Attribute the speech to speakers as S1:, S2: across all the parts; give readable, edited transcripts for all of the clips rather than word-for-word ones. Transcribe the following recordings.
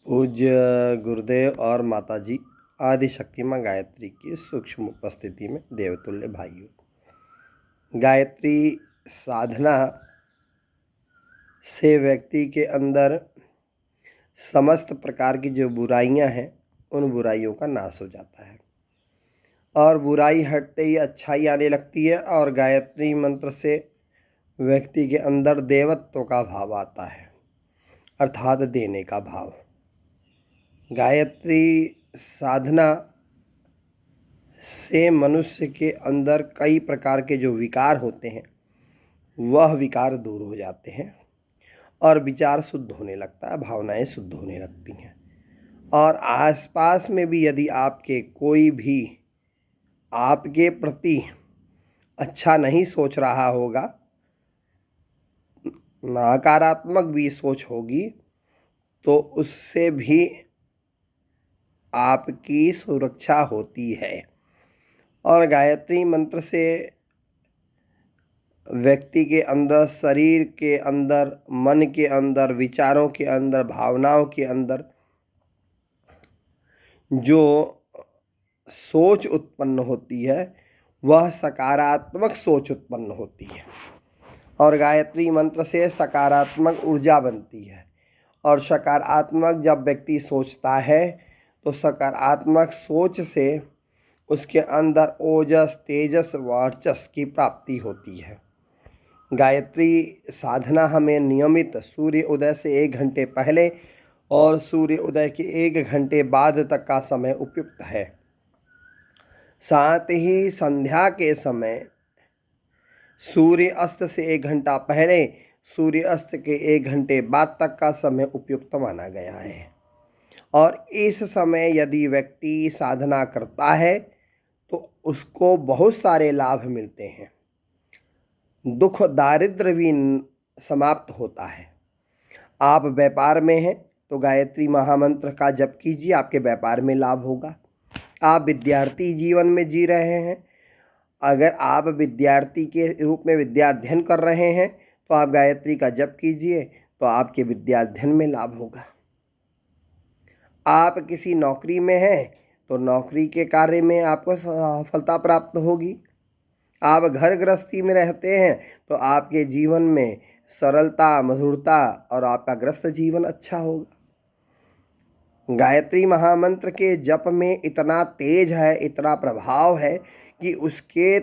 S1: पूज्य गुरुदेव और माताजी आदिशक्ति माँ गायत्री की सूक्ष्म उपस्थिति में देवतुल्य भाइयों, गायत्री साधना से व्यक्ति के अंदर समस्त प्रकार की जो बुराइयां हैं उन बुराइयों का नाश हो जाता है और बुराई हटते ही अच्छाई आने लगती है। और गायत्री मंत्र से व्यक्ति के अंदर देवत्व का भाव आता है, अर्थात देने का भाव। गायत्री साधना से मनुष्य के अंदर कई प्रकार के जो विकार होते हैं वह विकार दूर हो जाते हैं और विचार शुद्ध होने लगता है, भावनाएं शुद्ध होने लगती हैं। और आसपास में भी यदि आपके कोई भी आपके प्रति अच्छा नहीं सोच रहा होगा, नकारात्मक भी सोच होगी, तो उससे भी आपकी सुरक्षा होती है। और गायत्री मंत्र से व्यक्ति के अंदर, शरीर के अंदर, मन के अंदर, विचारों के अंदर, भावनाओं के अंदर जो सोच उत्पन्न होती है वह सकारात्मक सोच उत्पन्न होती है। और गायत्री मंत्र से सकारात्मक ऊर्जा बनती है। और सकारात्मक जब व्यक्ति सोचता है तो सकारात्मक सोच से उसके अंदर ओजस, तेजस, वर्चस्व की प्राप्ति होती है। गायत्री साधना हमें नियमित सूर्य उदय से 1 घंटे पहले और सूर्य उदय के 1 घंटे बाद तक का समय उपयुक्त है। साथ ही संध्या के समय सूर्य अस्त से 1 घंटा पहले, सूर्य अस्त के 1 घंटे बाद तक का समय उपयुक्त माना गया है। और इस समय यदि व्यक्ति साधना करता है तो उसको बहुत सारे लाभ मिलते हैं। दुख दारिद्र भी समाप्त होता है। आप व्यापार में हैं तो गायत्री महामंत्र का जप कीजिए, आपके व्यापार में लाभ होगा। आप विद्यार्थी जीवन में जी रहे हैं, अगर आप विद्यार्थी के रूप में विद्याध्ययन कर रहे हैं तो आप गायत्री का जप कीजिए तो आपके विद्याध्ययन में लाभ होगा। आप किसी नौकरी में हैं तो नौकरी के कार्य में आपको सफलता प्राप्त होगी। आप घर गृहस्थी में रहते हैं तो आपके जीवन में सरलता, मधुरता और आपका गृहस्थ जीवन अच्छा होगा। गायत्री महामंत्र के जप में इतना तेज है, इतना प्रभाव है कि उसके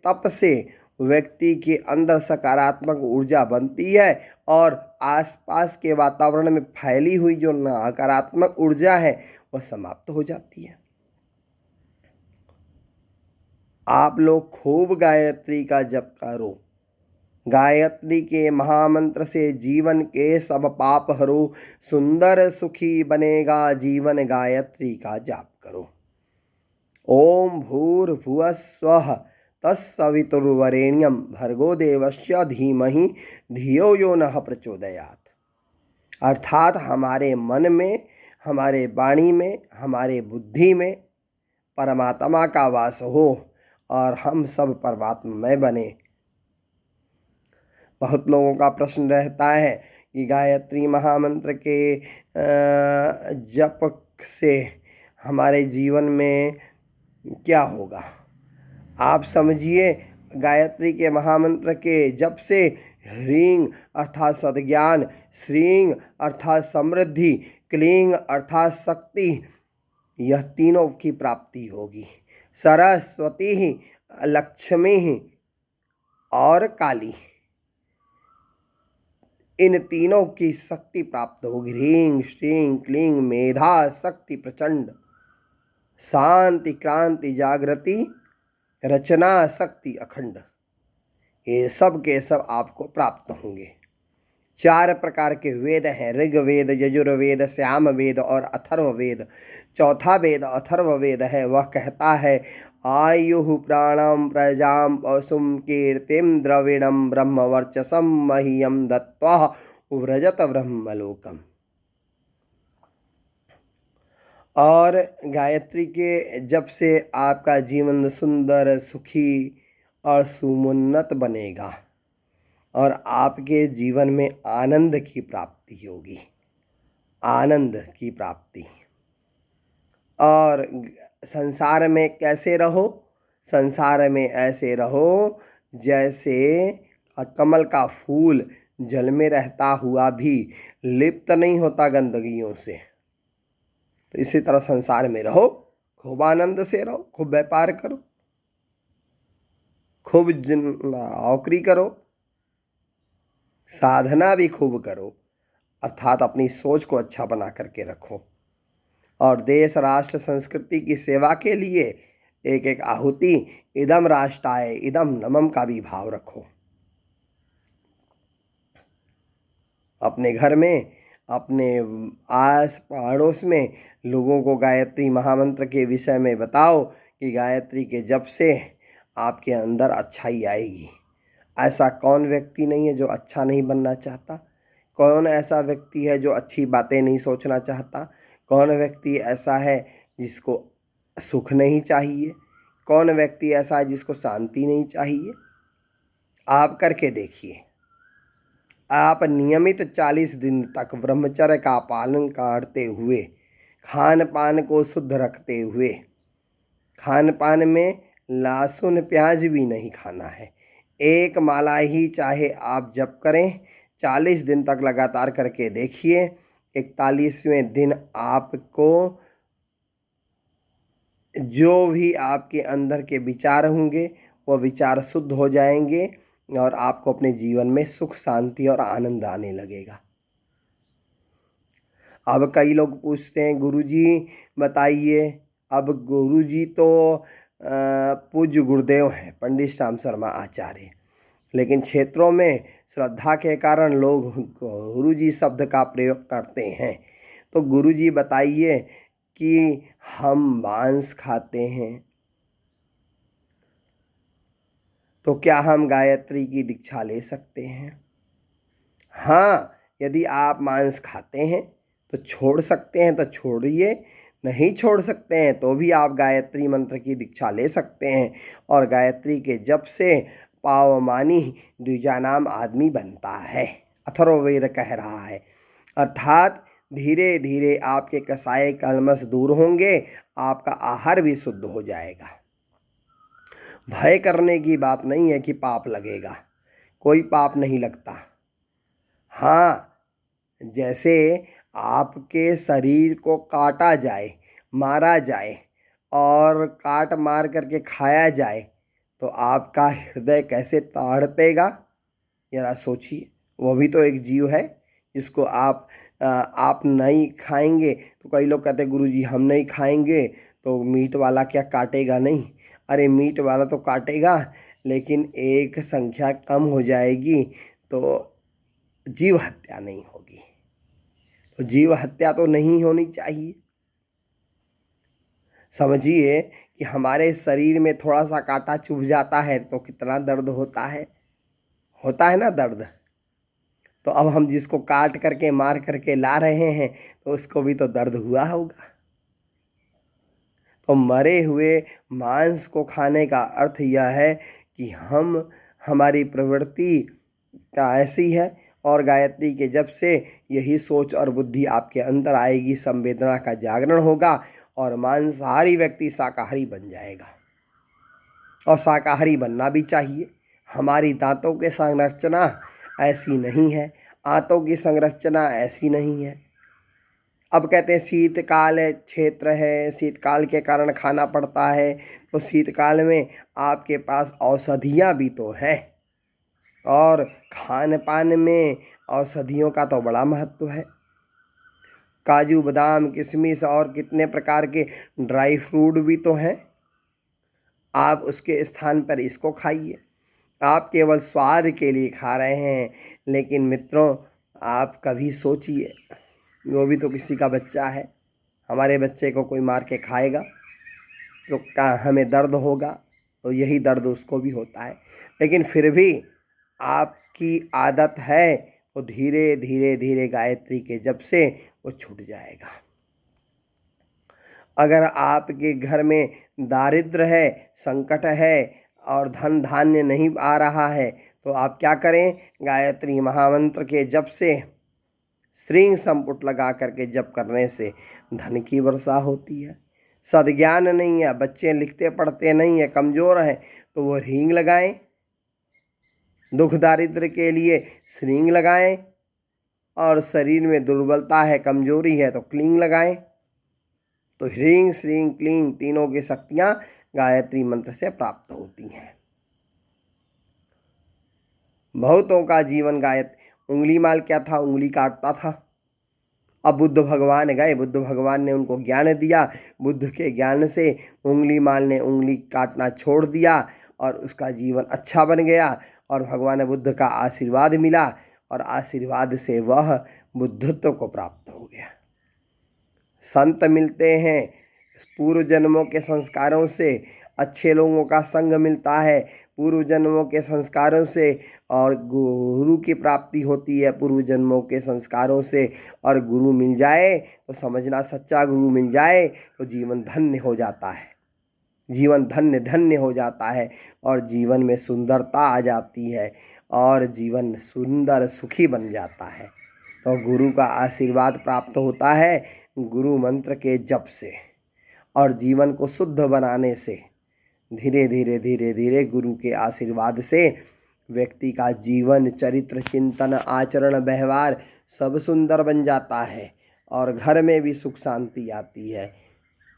S1: तप से व्यक्ति के अंदर सकारात्मक ऊर्जा बनती है और आसपास के वातावरण में फैली हुई जो नकारात्मक ऊर्जा है वह समाप्त हो जाती है। आप लोग खूब गायत्री का जप करो। गायत्री के महामंत्र से जीवन के सब पाप हरो, सुंदर सुखी बनेगा जीवन, गायत्री का जाप करो। ओम भूर्भुवः स्वः तत्सवितुर्वरेण्यं भर्गो देवस्य धीमहि धियो यो नः प्रचोदयात्। अर्थात हमारे मन में, हमारे वाणी में, हमारे बुद्धि में परमात्मा का वास हो और हम सब परमात्ममय बने। बहुत लोगों का प्रश्न रहता है कि गायत्री महामंत्र के जप से हमारे जीवन में क्या होगा। आप समझिए, गायत्री के महामंत्र के जप से ह्रीं अर्थात सद्ज्ञान, श्रीं अर्थात समृद्धि, क्लीं अर्थात शक्ति, यह तीनों की प्राप्ति होगी। सरस्वती, लक्ष्मी और काली, इन तीनों की शक्ति प्राप्त होगी। ह्रीं श्रीं क्लीं मेधा शक्ति प्रचंड, शांति क्रांति जागृति रचना शक्ति अखंड, ये सब के सब आपको प्राप्त होंगे। 4 प्रकार के वेद हैं, ऋग्वेद, यजुर्वेद, सामवेद और अथर्ववेद। चौथा वेद अथर्ववेद है, वह कहता है आयुः प्राणं प्रजां पशुं कीर्तिं द्रविणं ब्रह्मवर्चसं मह्यं दत्त्वा व्रजत ब्रह्मलोकम्। और गायत्री के जप से आपका जीवन सुंदर, सुखी और सुमोन्नत बनेगा और आपके जीवन में आनंद की प्राप्ति होगी। आनंद की प्राप्ति। और संसार में कैसे रहो? संसार में ऐसे रहो जैसे कमल का फूल जल में रहता हुआ भी लिप्त नहीं होता गंदगियों से। तो इसी तरह संसार में रहो, खूब आनंद से रहो, खूब व्यापार करो, खूब नौकरी करो, साधना भी खूब करो, अर्थात अपनी सोच को अच्छा बना करके रखो। और देश राष्ट्र संस्कृति की सेवा के लिए एक एक आहुति इदम राष्ट्राय इदम नमम का भी भाव रखो। अपने घर में, अपने आस पड़ोस में लोगों को गायत्री महामंत्र के विषय में बताओ कि गायत्री के जप से आपके अंदर अच्छाई आएगी। ऐसा कौन व्यक्ति नहीं है जो अच्छा नहीं बनना चाहता? कौन ऐसा व्यक्ति है जो अच्छी बातें नहीं सोचना चाहता? कौन व्यक्ति ऐसा है जिसको सुख नहीं चाहिए? कौन व्यक्ति ऐसा है जिसको शांति नहीं चाहिए? आप करके देखिए। आप नियमित 40 दिन तक ब्रह्मचर्य का पालन करते हुए, खान पान को शुद्ध रखते हुए, खान पान में लहसुन प्याज भी नहीं खाना है, एक माला ही चाहे आप जप करें, 40 दिन तक लगातार करके देखिए। 41वें दिन आपको जो भी आपके अंदर के विचार होंगे वो विचार शुद्ध हो जाएंगे और आपको अपने जीवन में सुख शांति और आनंद आने लगेगा। अब कई लोग पूछते हैं गुरुजी बताइए। अब गुरुजी तो पूज्य गुरुदेव हैं, पंडित श्याम शर्मा आचार्य, लेकिन क्षेत्रों में श्रद्धा के कारण लोग गुरुजी शब्द का प्रयोग करते हैं। तो गुरुजी बताइए कि हम मांस खाते हैं तो क्या हम गायत्री की दीक्षा ले सकते हैं? हाँ, यदि आप मांस खाते हैं तो छोड़ सकते हैं तो छोड़िए, नहीं छोड़ सकते हैं तो भी आप गायत्री मंत्र की दीक्षा ले सकते हैं। और गायत्री के जप से पावमानी द्विजानाम आदमी बनता है, अथर्ववेद कह रहा है। अर्थात धीरे धीरे आपके कसाय कलमश दूर होंगे, आपका आहार भी शुद्ध हो जाएगा। भय करने की बात नहीं है कि पाप लगेगा, कोई पाप नहीं लगता। हाँ, जैसे आपके शरीर को काटा जाए, मारा जाए और काट मार करके खाया जाए तो आपका हृदय कैसे तड़पेगा, जरा सोचिए। वो भी तो एक जीव है जिसको आप नहीं खाएंगे तो कई लोग कहते हैं गुरुजी हम नहीं खाएंगे तो मीट वाला क्या काटेगा नहीं? अरे मीट वाला तो काटेगा, लेकिन एक संख्या कम हो जाएगी तो जीव हत्या नहीं होगी। तो जीव हत्या तो नहीं होनी चाहिए। समझिए कि हमारे शरीर में थोड़ा सा कांटा चुभ जाता है तो कितना दर्द होता है ना दर्द। तो अब हम जिसको काट करके मार करके ला रहे हैं तो उसको भी तो दर्द हुआ होगा। तो मरे हुए मांस को खाने का अर्थ यह है कि हमारी प्रवृत्ति का ऐसी है। और गायत्री के जप से यही सोच और बुद्धि आपके अंदर आएगी, संवेदना का जागरण होगा और मांसाहारी व्यक्ति शाकाहारी बन जाएगा। और शाकाहारी बनना भी चाहिए। हमारी दांतों की संरचना ऐसी नहीं है, आंतों की संरचना ऐसी नहीं है। अब कहते हैं शीतकाल क्षेत्र है, शीतकाल के कारण खाना पड़ता है, तो शीतकाल में आपके पास औषधियाँ भी तो हैं। और खान पान में औषधियों का तो बड़ा महत्व है। काजू बादाम किशमिश और कितने प्रकार के ड्राई फ्रूट भी तो हैं, आप उसके स्थान पर इसको खाइए। आप केवल स्वाद के लिए खा रहे हैं, लेकिन मित्रों आप कभी सोचिए, वो भी तो किसी का बच्चा है। हमारे बच्चे को कोई मार के खाएगा तो क्या हमें दर्द होगा? तो यही दर्द उसको भी होता है। लेकिन फिर भी आपकी आदत है तो धीरे धीरे धीरे गायत्री के जप से वो छूट जाएगा। अगर आपके घर में दारिद्र है, संकट है और धन धान्य नहीं आ रहा है तो आप क्या करें? गायत्री महामंत्र के जप से श्रीं संपुट लगा करके जप करने से धन की वर्षा होती है। सद्ज्ञान नहीं है, बच्चे लिखते पढ़ते नहीं है, कमज़ोर हैं, तो वो ह्रीं लगाएं। दुख दारिद्र के लिए श्रीं लगाएं, और शरीर में दुर्बलता है, कमजोरी है, तो क्लीं लगाएं। तो ह्रीं श्रीं क्लीं तीनों की शक्तियां गायत्री मंत्र से प्राप्त होती हैं। बहुतों का जीवन उंगली माल क्या था, उंगली काटता था। अब बुद्ध भगवान गए, बुद्ध भगवान ने उनको ज्ञान दिया। बुद्ध के ज्ञान से उंगली माल ने उंगली काटना छोड़ दिया और उसका जीवन अच्छा बन गया, और भगवान बुद्ध का आशीर्वाद मिला, और आशीर्वाद से वह बुद्धत्व को प्राप्त हो गया। संत मिलते हैं पूर्व जन्मों के संस्कारों से, अच्छे लोगों का संग मिलता है पूर्व जन्मों के संस्कारों से, और गुरु की प्राप्ति होती है पूर्व जन्मों के संस्कारों से। और गुरु मिल जाए तो समझना, सच्चा गुरु मिल जाए तो जीवन धन्य हो जाता है, जीवन धन्य धन्य हो जाता है, और जीवन में सुंदरता आ जाती है, और जीवन सुंदर सुखी बन जाता है। तो गुरु का आशीर्वाद प्राप्त होता है गुरु मंत्र के जप से, और जीवन को शुद्ध बनाने से। धीरे धीरे धीरे धीरे गुरु के आशीर्वाद से व्यक्ति का जीवन, चरित्र, चिंतन, आचरण, व्यवहार सब सुंदर बन जाता है, और घर में भी सुख शांति आती है।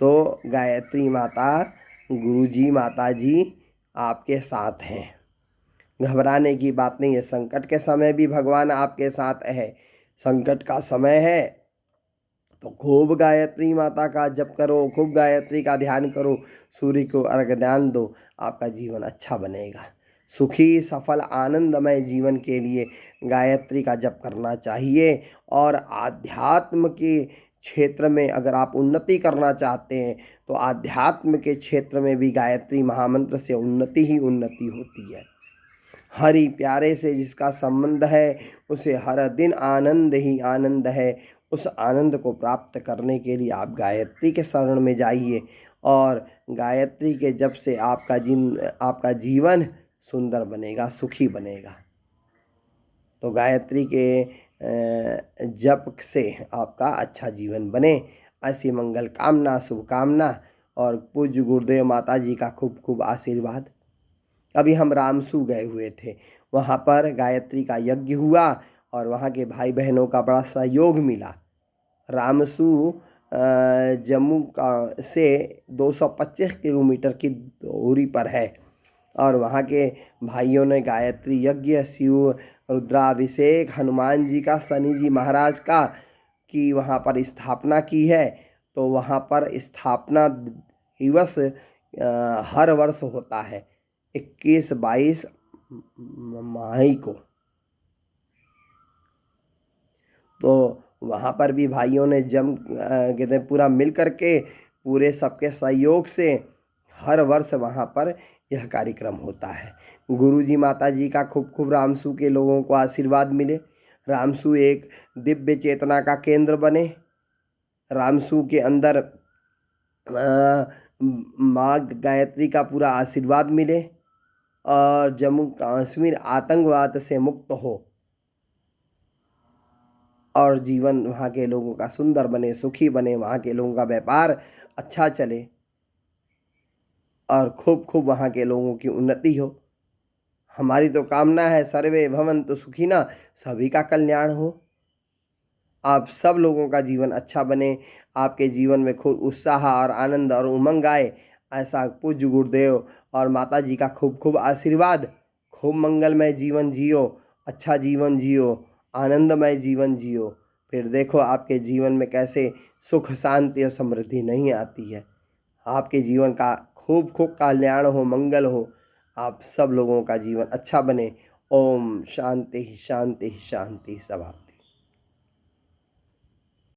S1: तो गायत्री माता, गुरुजी, माता जी आपके साथ हैं, घबराने की बात नहीं है। संकट के समय भी भगवान आपके साथ है। संकट का समय है तो खूब गायत्री माता का जप करो, खूब गायत्री का ध्यान करो, सूर्य को अर्घ्य ध्यान दो, आपका जीवन अच्छा बनेगा। सुखी, सफल, आनंदमय जीवन के लिए गायत्री का जप करना चाहिए। और आध्यात्म के क्षेत्र में अगर आप उन्नति करना चाहते हैं तो आध्यात्म के क्षेत्र में भी गायत्री महामंत्र से उन्नति ही उन्नति होती है। हरि प्यारे से जिसका संबंध है उसे हर दिन आनंद ही आनंद है। उस आनंद को प्राप्त करने के लिए आप गायत्री के शरण में जाइए, और गायत्री के जप से आपका जीवन सुंदर बनेगा, सुखी बनेगा। तो गायत्री के जप से आपका अच्छा जीवन बने, ऐसी मंगल कामना, शुभकामना, और पूज्य गुरुदेव माता जी का खूब खूब आशीर्वाद। अभी हम रामसू गए हुए थे, वहाँ पर गायत्री का यज्ञ हुआ, और वहाँ के भाई बहनों का बड़ा सहयोग मिला। रामसू जम्मू का से 225 किलोमीटर की दूरी पर है, और वहाँ के भाइयों ने गायत्री यज्ञ, शिव रुद्राभिषेक, हनुमान जी का, शनि जी महाराज का की वहाँ पर स्थापना की है। तो वहाँ पर स्थापना दिवस हर वर्ष होता है 21-22 मई को। तो वहाँ पर भी भाइयों ने कहते हैं पूरा मिल करके, पूरे सबके सहयोग से हर वर्ष वहाँ पर यह कार्यक्रम होता है। गुरुजी माता जी का खूब खूब रामसू के लोगों को आशीर्वाद मिले, रामसू एक दिव्य चेतना का केंद्र बने, रामसू के अंदर माँ गायत्री का पूरा आशीर्वाद मिले, और जम्मू कश्मीर आतंकवाद से मुक्त हो, और जीवन वहाँ के लोगों का सुंदर बने, सुखी बने, वहाँ के लोगों का व्यापार अच्छा चले, और खूब खूब वहाँ के लोगों की उन्नति हो। हमारी तो कामना है सर्वे भवन्तु सुखिनः, सभी का कल्याण हो, आप सब लोगों का जीवन अच्छा बने, आपके जीवन में खूब उत्साह और आनंद और उमंग आए, ऐसा पूज्य गुरुदेव और माता जी का खूब खूब आशीर्वाद। खूब मंगलमय जीवन जियो, अच्छा जीवन जियो, आनंदमय जीवन जियो, फिर देखो आपके जीवन में कैसे सुख, शांति और समृद्धि नहीं आती है। आपके जीवन का खूब खूब कल्याण हो, मंगल हो, आप सब लोगों का जीवन अच्छा बने। ओम शांति शांति शांति। सभा।